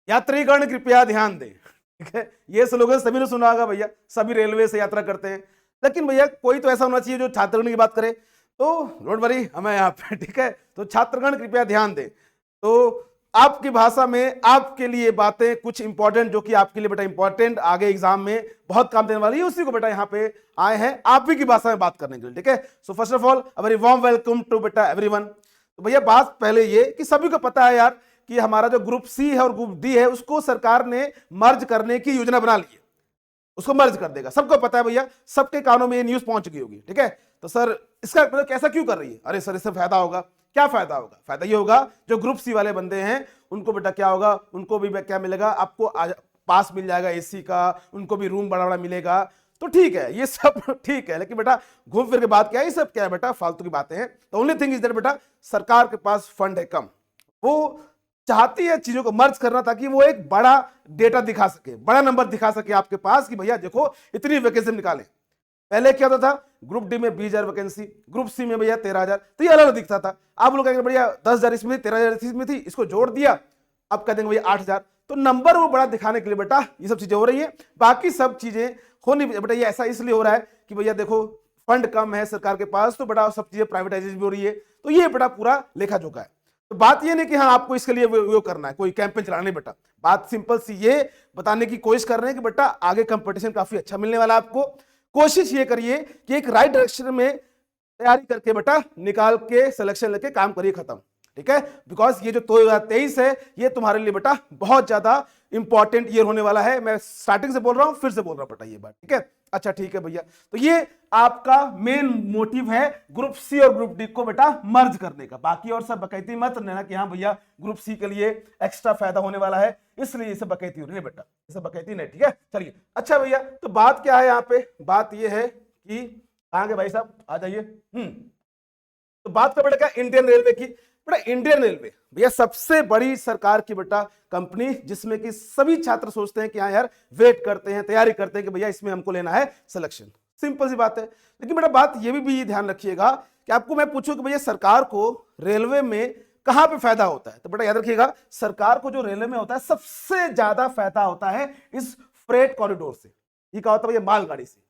यात्रीगण कृपया ध्यान दें। ठीक है, ये स्लोगन सभी ने सुना होगा भैया, सभी रेलवे से यात्रा करते हैं। लेकिन भैया कोई तो ऐसा होना चाहिए जो छात्रगण की बात करे, तो डोंट वरी, हमें यहाँ पे, ठीक है। तो छात्रगण कृपया ध्यान दें। तो आपकी भाषा में आपके लिए बातें कुछ इंपॉर्टेंट, जो कि आपके लिए बेटा इंपॉर्टेंट आगे एग्जाम में बहुत काम देने वाली है, उसी को बेटा यहाँ पे आए हैं आप ही की भाषा में बात करने के लिए, ठीक है। So first of all a very warm welcome to बेटा एवरीवन। तो भैया बात पहले ये कि सभी को पता है यार कि हमारा जो ग्रुप सी है और ग्रुप डी है उसको सरकार ने मर्ज करने की योजना बना ली है, उसको मर्ज कर देगा, सबको पता है भैया, सबके कानों में ये न्यूज पहुंच गई होगी, ठीक है। तो सर इसका मतलब कैसा क्यों कर रही है? अरे सर इससे फायदा होगा। क्या फायदा होगा? फायदा ये होगा जो ग्रुप सी वाले बंदे हैं उनको बेटा क्या होगा, उनको भी क्या मिलेगा, आपको पास मिल जाएगा एसी का, उनको भी रूम बड़ा बड़ा मिलेगा। तो ठीक है, ये सब ठीक है, लेकिन बेटा घूम फिर के बात क्या है, ये सब क्या है बेटा, फालतू की बातें हैं। The only thing is that बेटा सरकार के पास फंड है कम, वो चाहती है चीजों को मर्ज करना ताकि वो एक बड़ा डेटा दिखा सके, बड़ा नंबर दिखा सके आपके पास कि भैया देखो इतनी वैकेंसी निकाले। पहले क्या होता था, ग्रुप डी में 20,000 वैकेंसी, ग्रुप सी में भैया 13,000, तो ये अलग दिखता था। आप लोग कहेंगे भैया 10,000 इसमें थी, 13,000 इसमें थी, इसको जोड़ दिया, अब कह देंगे भैया 8,000। तो नंबर वो बड़ा दिखाने के लिए बेटा ये सब चीजें हो रही है, बाकी सब चीजें हो नहीं बेटा। ये ऐसा इसलिए हो रहा है कि भैया देखो फंड कम है सरकार के पास, तो बेटा सब चीजें प्राइवेटाइजेशन भी हो रही है, तो ये बेटा पूरा लेखा जोखा है। तो बात ये नहीं कि हाँ आपको इसके लिए वो करना है, कोई कैंपेन चलाना है बेटा। बात सिंपल सी ये बताने की कोशिश कर रहे हैं कि बेटा आगे कंपटीशन काफी अच्छा मिलने वाला है आपको। कोशिश ये करिए कि एक राइट डायरेक्शन में तैयारी करके बेटा निकाल के सिलेक्शन लेके काम करिए खत्म, ठीक है। बिकॉज ये जो 2023 है ये तुम्हारे लिए बेटा बहुत ज्यादा इंपॉर्टेंट ईयर होने वाला है। मैं स्टार्टिंग से बोल रहा हूं, फिर से बोल रहा हूं बेटा ये बात, ठीक है। अच्छा ठीक है भैया, तो ये आपका मेन मोटिव है ग्रुप सी और ग्रुप डी को बेटा मर्ज करने का। बाकी और सब बकैती मत लेना कि हाँ भैया ग्रुप सी के लिए एक्स्ट्रा फायदा होने वाला है इसलिए ये सब बकैती हो रही है बेटा, ये सब बकैती नहीं, ठीक है। चलिए अच्छा भैया, तो बात क्या है यहाँ पे, बात ये है कि कहाँ गए भाई साहब, आ जाइए। तो बात कर बेटा क्या इंडियन रेलवे की। बेटा इंडियन रेलवे भैया सबसे बड़ी सरकार की बेटा कंपनी, जिसमें कि सभी छात्र सोचते हैं कि हाँ यार वेट करते हैं, तैयारी करते हैं कि भैया इसमें हमको लेना है सिलेक्शन, सिंपल सी बात है। लेकिन बेटा बात ये भी ध्यान रखिएगा कि आपको मैं पूछूं कि भैया सरकार को रेलवे में कहां पे फायदा होता है, तो बेटा याद रखिएगा सरकार को जो रेलवे में होता है सबसे ज्यादा फायदा होता है इस फ्रेट कॉरिडोर से। ये क्या होता है भैया, मालगाड़ी से।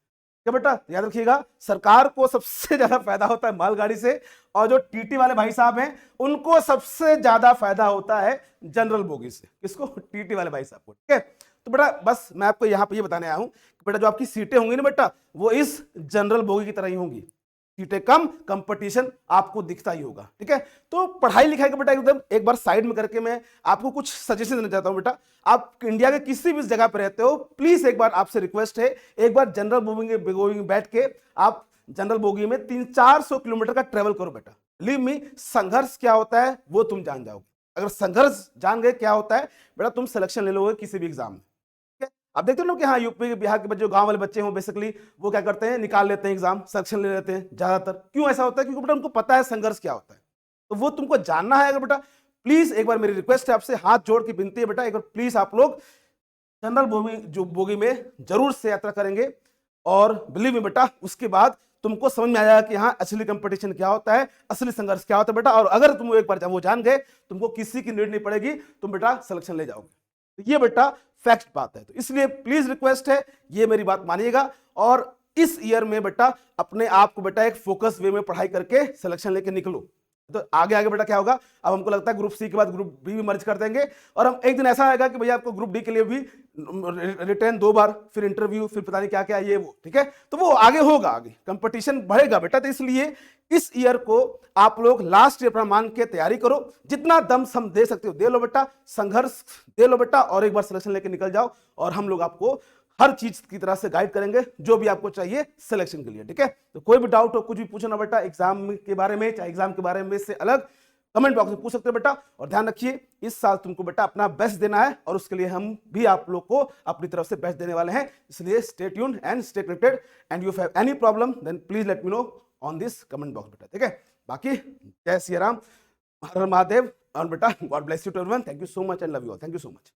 क्या बेटा याद रखिएगा सरकार को सबसे ज्यादा फायदा होता है मालगाड़ी से, और जो टीटी वाले भाई साहब हैं उनको सबसे ज्यादा फायदा होता है जनरल बोगी से। किसको? टीटी वाले भाई साहब को, ठीक है। तो बेटा बस मैं आपको यहां पे ये बताने आया हूं कि बेटा जो आपकी सीटें होंगी ना बेटा वो इस जनरल बोगी की तरह ही होंगी, सीटें कम, कंपटीशन आपको दिखता ही होगा, ठीक है। तो पढ़ाई लिखाई का बेटा एकदम एक बार साइड में करके मैं आपको कुछ सजेशन देना चाहता हूं बेटा। आप इंडिया के किसी भी जगह पर रहते हो, प्लीज एक बार आपसे रिक्वेस्ट है, एक बार जनरल बोगी में बैठ के आप जनरल बोगी में 300-400 किलोमीटर का ट्रेवल करो बेटा। बिलीव मी, संघर्ष क्या होता है वो तुम जान जाओगे। अगर संघर्ष जान गए क्या होता है बेटा, तुम सिलेक्शन ले लोगे किसी भी एग्जाम में। आप देखते हो ना कि हाँ यूपी बिहार के बच्चे, गांव वाले बच्चे हो बेसिकली, वो क्या करते हैं, निकाल लेते हैं एग्जाम, सिलेक्शन ले लेते हैं ज्यादातर। क्यों ऐसा होता है? क्योंकि बेटा उनको पता है संघर्ष क्या होता है, तो वो तुमको जानना है। अगर बेटा प्लीज एक बार मेरी रिक्वेस्ट है आपसे, हाथ जोड़ के विनती है बेटा, एक बार प्लीज आप लोग जनरल बोगी में जरूर से यात्रा करेंगे, और बिलीव में बेटा उसके बाद तुमको समझ में आ जाएगा कि हाँ असली कंपटीशन क्या होता है, असली संघर्ष क्या होता है बेटा। और अगर तुम एक बार वो जान गए, तुमको किसी की नीड नहीं पड़ेगी, तुम बेटा सिलेक्शन ले जाओगे। तो ये बेटा फैक्ट बात है। तो इसलिए प्लीज रिक्वेस्ट है, ये मेरी बात मानिएगा, और इस ईयर में बेटा अपने आप को बेटा एक फोकस वे में पढ़ाई करके सिलेक्शन लेके निकलो। तो आगे आगे बेटा क्या होगा, अब हमको लगता है ग्रुप सी के बाद ग्रुप बी भी मर्ज कर देंगे, और हम एक दिन ऐसा आएगा कि भैया आपको ग्रुप डी के लिए भी रिटर्न 2 बार, फिर इंटरव्यू, फिर पता नहीं क्या क्या ये वो, ठीक है। तो वो आगे होगा, आगे कंपटीशन बढ़ेगा बेटा। तो इसलिए इस ईयर को आप लोग लास्ट ईयर पर मान के तैयारी करो, जितना दम सम दे सकते हो दे लो बेटा, संघर्ष दे लो बेटा, और एक बार सिलेक्शन लेके निकल जाओ, और हम लोग आपको हर चीज की तरह से गाइड करेंगे जो भी आपको चाहिए सिलेक्शन के लिए, ठीक है। तो कोई भी डाउट हो, कुछ भी पूछना बेटा एग्जाम के बारे में, चाहे एग्जाम के बारे में से अलग, कमेंट बॉक्स में पूछ सकते हो बेटा। और ध्यान रखिए इस साल तुमको बेटा अपना बेस्ट देना है, और उसके लिए हम भी आप लोग को अपनी तरफ से बेस्ट देने वाले हैं। इसलिए stay tuned and stay connected, and you have any problem then please let me know on this comment box बेटा, ठीक है। बाकी जय श्री राम, हर हर महादेव, और बेटा god bless you to everyone. Thank you so much and love you all. Thank you so much.